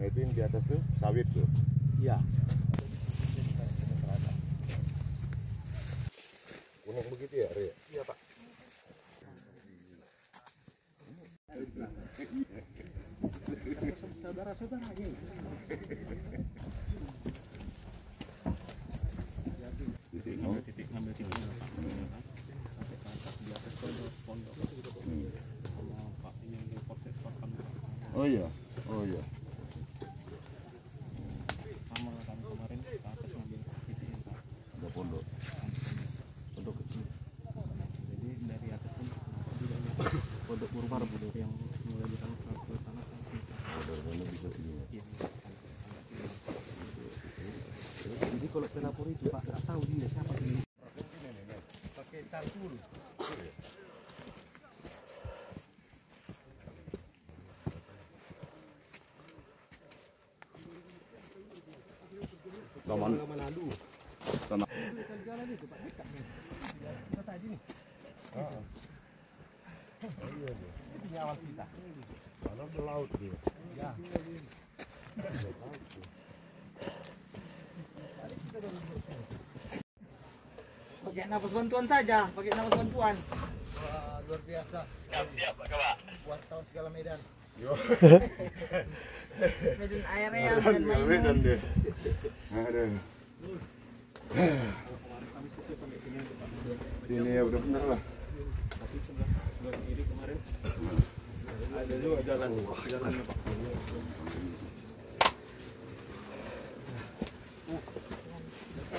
itu yang di atas tuh sawit tuh. Iya. Kuning begitu ya, Ria? Iya, Pak. Saudara-saudara ini. Titik ngambil titik. Sampai ke atas di atas pondok. Sama Pak ini di Polsek Sorkan. Oh iya. Oh iya. Sama kan kemarin ke atas ngambil titik yang Pak. Ada pondok. Pondok kecil. Jadi dari atas pun juga pondok Purwaru yang mulai di tanah ke tanah sampai Pondoknya bisa sini. iya. Jadi kalau pelapor itu Pak nggak tahu dia siapa ini. Pakai cangkul. Taman. Manado. Tanah. Jalan itu Pak dekat nih. Kota aja nih. Oh iya dia. Itu di awal kita. Mana ke laut dia. Ya. Pakai nafas bantuan saja, pakai nafas bantuan. Wah, luar biasa. Siap, Pak. Buat tahun segala Medan. Yo. Medan airnya, Medan mainnya. Medan deh. Aduh. Ini ya udah bener lah. Tapi sebelah kiri kemarin ada juga jalannya Pak.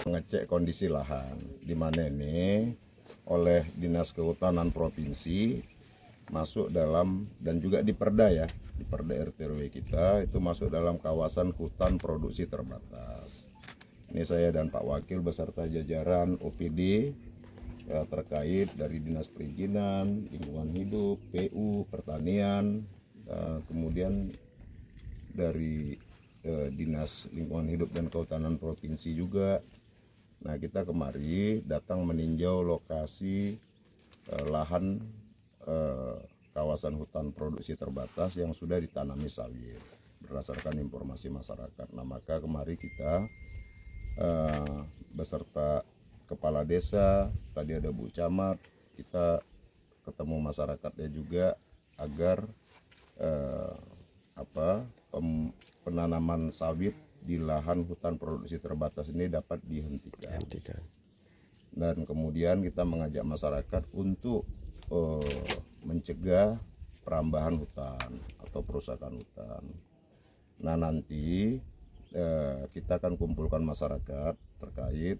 Mengecek kondisi lahan di mana ini oleh Dinas Kehutanan Provinsi masuk dalam dan juga di Perda ya, di Perda RT/RW kita itu masuk dalam kawasan hutan produksi terbatas. Ini saya dan Pak Wakil beserta jajaran OPD ya, terkait dari Dinas Perizinan, Lingkungan Hidup, PU, Pertanian, kemudian dari Dinas Lingkungan Hidup dan Kehutanan Provinsi juga. Nah, kita kemari datang meninjau lokasi lahan kawasan hutan produksi terbatas yang sudah ditanami sawit berdasarkan informasi masyarakat. Nah, maka kemari kita beserta kepala desa, tadi ada Bu Camat, kita ketemu masyarakatnya juga agar penanaman sawit di lahan hutan produksi terbatas ini dapat dihentikan. Dan kemudian kita mengajak masyarakat untuk mencegah perambahan hutan atau perusakan hutan. Nah, nanti kita akan kumpulkan masyarakat terkait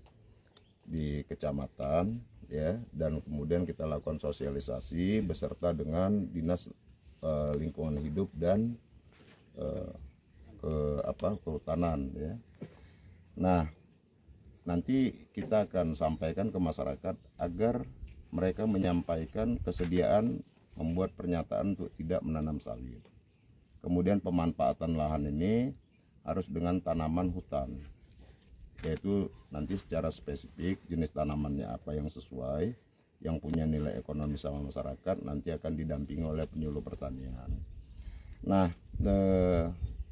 di kecamatan ya, dan kemudian kita lakukan sosialisasi beserta dengan Dinas Lingkungan Hidup dan kehutanan ya. Nah, nanti kita akan sampaikan ke masyarakat agar mereka menyampaikan kesediaan membuat pernyataan untuk tidak menanam sawit. Kemudian pemanfaatan lahan ini harus dengan tanaman hutan, yaitu nanti secara spesifik jenis tanamannya apa yang sesuai, yang punya nilai ekonomi sama masyarakat, nanti akan didampingi oleh penyuluh pertanian. Nah,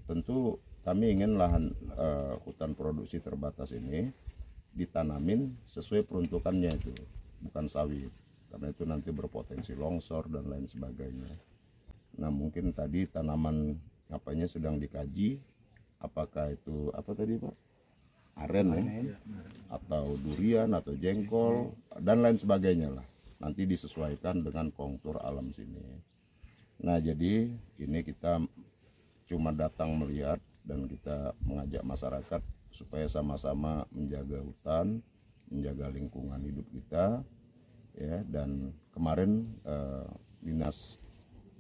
tentu kami ingin lahan hutan produksi terbatas ini ditanamin sesuai peruntukannya itu, bukan sawit, karena itu nanti berpotensi longsor dan lain sebagainya. Nah, mungkin tadi tanaman apanya sedang dikaji, apakah itu apa tadi Pak? Aren ya, atau durian atau jengkol dan lain sebagainya lah. Nanti disesuaikan dengan kontur alam sini. Nah, jadi ini kita cuma datang melihat dan kita mengajak masyarakat supaya sama-sama menjaga hutan, menjaga lingkungan hidup kita ya. Dan kemarin Dinas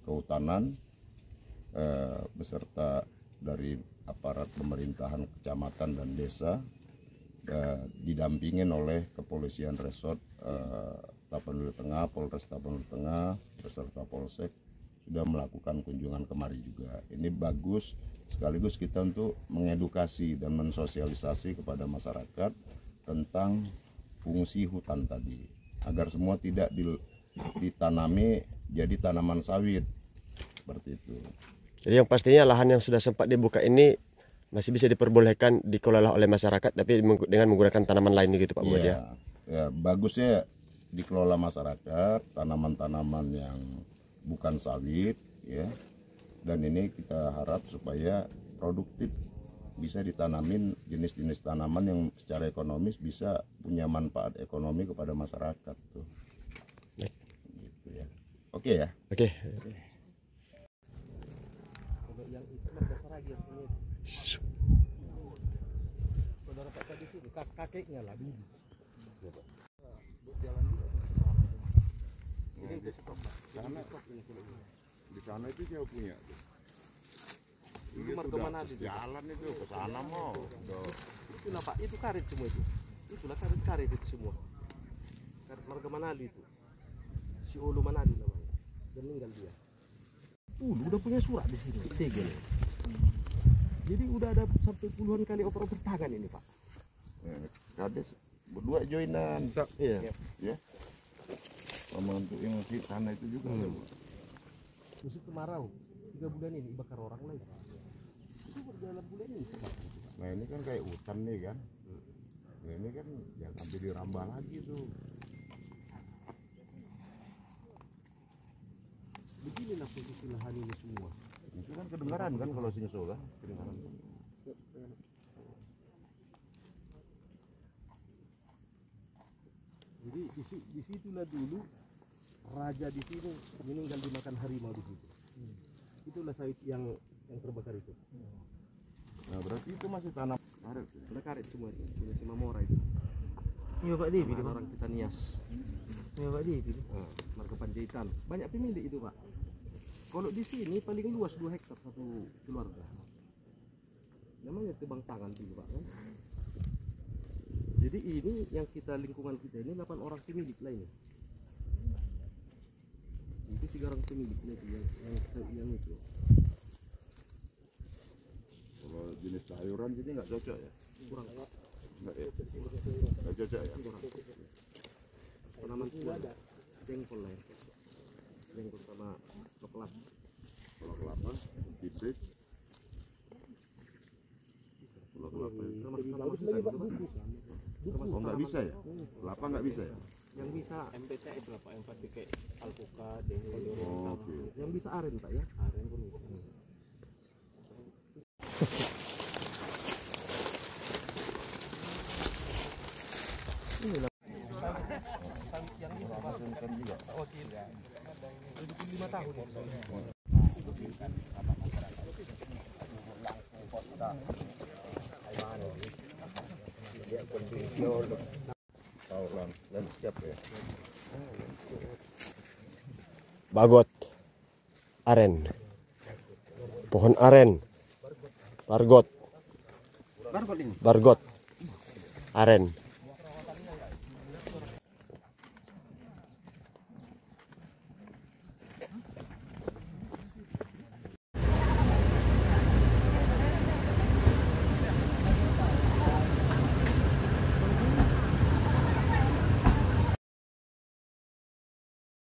Kehutanan beserta dari aparat pemerintahan kecamatan dan desa didampingin oleh Kepolisian Resort Tapanuli Tengah, Polres Tapanuli Tengah beserta Polsek sudah melakukan kunjungan kemari juga. Ini bagus sekaligus kita untuk mengedukasi dan mensosialisasi kepada masyarakat tentang fungsi hutan tadi, agar semua tidak ditanami jadi tanaman sawit seperti itu. Jadi yang pastinya lahan yang sudah sempat dibuka ini masih bisa diperbolehkan dikelola oleh masyarakat tapi dengan menggunakan tanaman lain gitu Pak Buat ya. Ya, bagusnya dikelola masyarakat, tanaman-tanaman yang bukan sawit ya. Dan ini kita harap supaya produktif, bisa ditanamin jenis-jenis tanaman yang secara ekonomis bisa punya manfaat ekonomi kepada masyarakat tuh. Gitu ya. Oke ya. Oke. Saudara Pak tadi itu kakeknya lah dulu. Di sana itu siapa punya tuh? Dulu marga Manado itu. Jalan itu ke sana mau. Itulah Pak, itu karet semua itu. Itulah karet itu semua. Karet marga Manado itu. Si Ulu Manado namanya. Dan meninggal dia. Udah punya surat di sini, segel. Jadi udah ada sampai puluhan kali oper-oper tangan ini Pak. Kades berdua joinan. Iya. Ya. Sama untuk yang di sana itu juga. Musim kemarau 3 bulan ini bakar orang lain. Itu berdalam bulan ini. Nah ini kan kayak hutan nih kan. Nah, ini kan jangan sampai dirambah lagi tuh. Beginilah posisi lahan ini semua. Itu kan kedengaran kan kalau singso kan, kedengaran. Jadi di situlah dulu raja di sini meninggal dimakan harimau di situ. Itulah sawit yang terbakar itu. Nah berarti itu masih tanam karet. Sudah karet semua itu, punya si Mamora itu. Iya Pak Devi. Tanah orang kita Nias. Iya Pak Devi. Marga Panjaitan. Banyak pemilik itu Pak. Kalau di sini paling luas 2 hektar satu keluarga. Namanya tebang tangan dulu Pak kan. Jadi ini yang kita lingkungan kita ini 8 orang pemilik lah ini. Itu 3 orang pemilik itu yang itu. Kalau jenis sayuran sini nggak cocok ya? Kurang Nggak ya? Nggak cocok ya? tanaman itu ada jengkol lah ya. Jengkol sama coklat. Kalau kelapa, tipis. Kalau kelapa itu. Termasuk tanaman susah itu. Oh nggak bisa ya? Kelapa nggak bisa ya? Yang bisa MPTI berapa yang pasti kayak alpukat, dengue, Oh, oke. yang bisa aren Pak ya. aren pun bisa. Inilah Sawit yang itu kan juga. 75 tahun ya. Tahu landscape ya. Bagot. Aren. Pohon aren. Bargot. Bargot ini. Bargot. Aren.